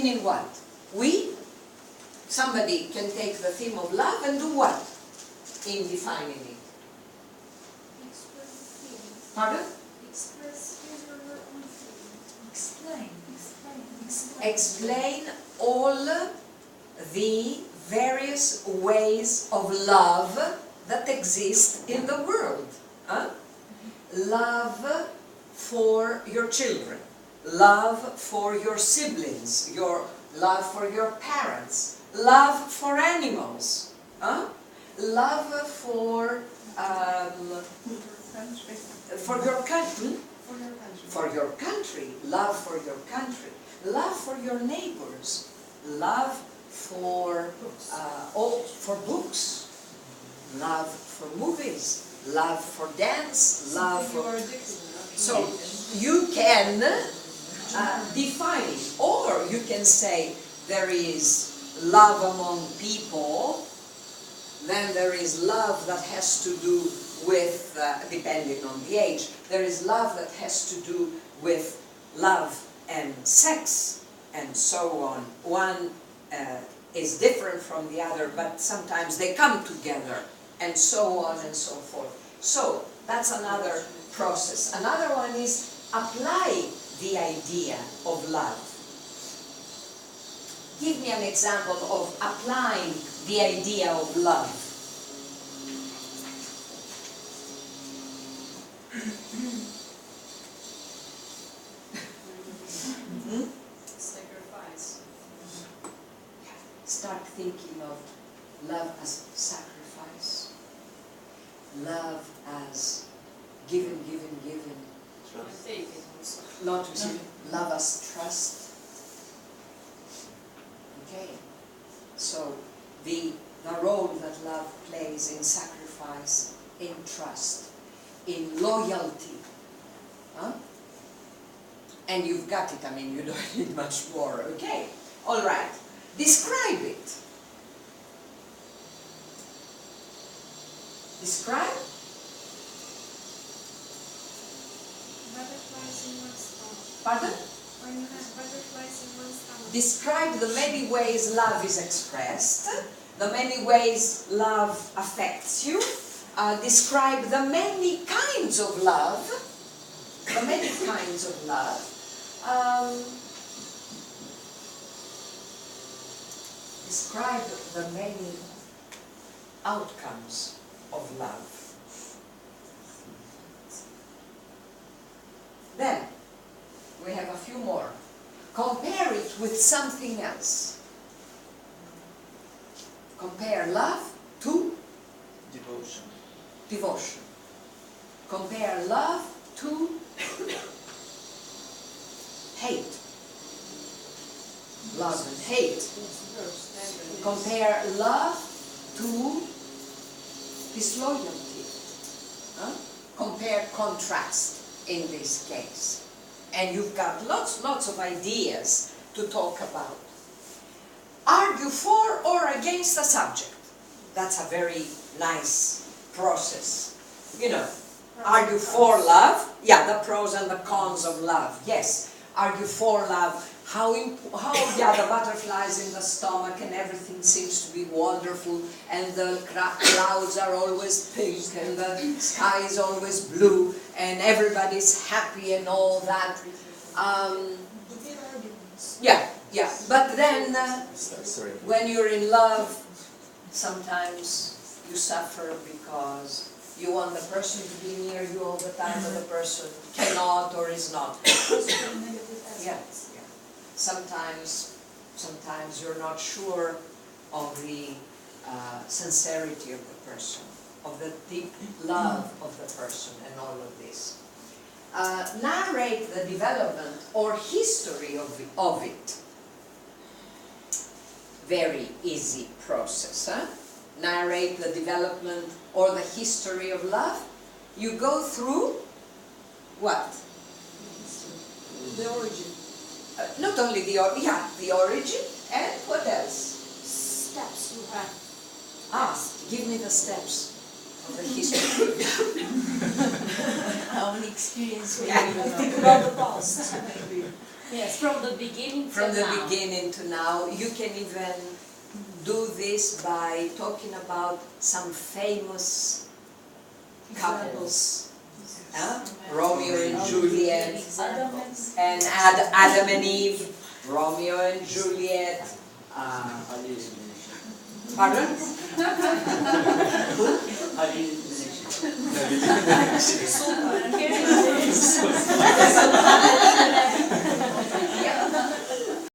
Meaning what? Somebody can take the theme of love and do what in defining it? Pardon? Explain all the various ways of love that exist in the world. Love for your children, love for your siblings, your love for your parents, love for animals, love for your country, love for your country, love for your neighbors, love for for books, love for movies, love for dance, love for... So you can define it, or you can say there is love among people, then there is love that has to do with, depending on the age, there is love that has to do with love and sex, and so on. One is different from the other, but sometimes they come together, and so on and so forth. So that's another process. Another one is apply the idea of love. Give me an example of applying the idea of love. Sacrifice. Start thinking of love as sacrifice. Love as given. Not receive. Love as trust. Okay. So the role that love plays in sacrifice, in trust, in loyalty. And you've got it, I mean, you don't need much more. Okay. All right. Describe it. Describe. Butterflies in one's stomach. Pardon? When you have butterflies in one's stomach. Describe the many ways love is expressed, the many ways love affects you. Describe the many kinds of love. The many kinds of love. Describe the many outcomes of love. Then, we have a few more. Compare it with something else. Compare love to Devotion. devotion. Compare love to hate. Love and hate. Compare love to disloyalty. Compare contrast in this case. And you've got lots of ideas to talk about. Argue for or against a subject. That's a very nice process. You know, argue for love. Yeah, the pros and the cons of love. Yes, argue for love. How the butterflies in the stomach and everything seems to be wonderful, and the clouds are always pink and the sky is always blue and everybody's happy and all that. Yeah. But then when you're in love, sometimes you suffer because you want the person to be near you all the time, but the person cannot or is not. Yeah. Sometimes you're not sure of the sincerity of the person, of the deep love of the person, and all of this. Narrate the development or history of it. Very easy process, huh? Narrate the development or the history of love. You go through what? The origin. Not only the origin, and what else? Steps you have. Give me the steps of the history. Our own experience. Think about the past, maybe. Yes, from the beginning From till the now. beginning to now. You can even do this by talking about some famous couples. Romeo and Juliet, and Adam and Eve, Romeo and Juliet. Pardon?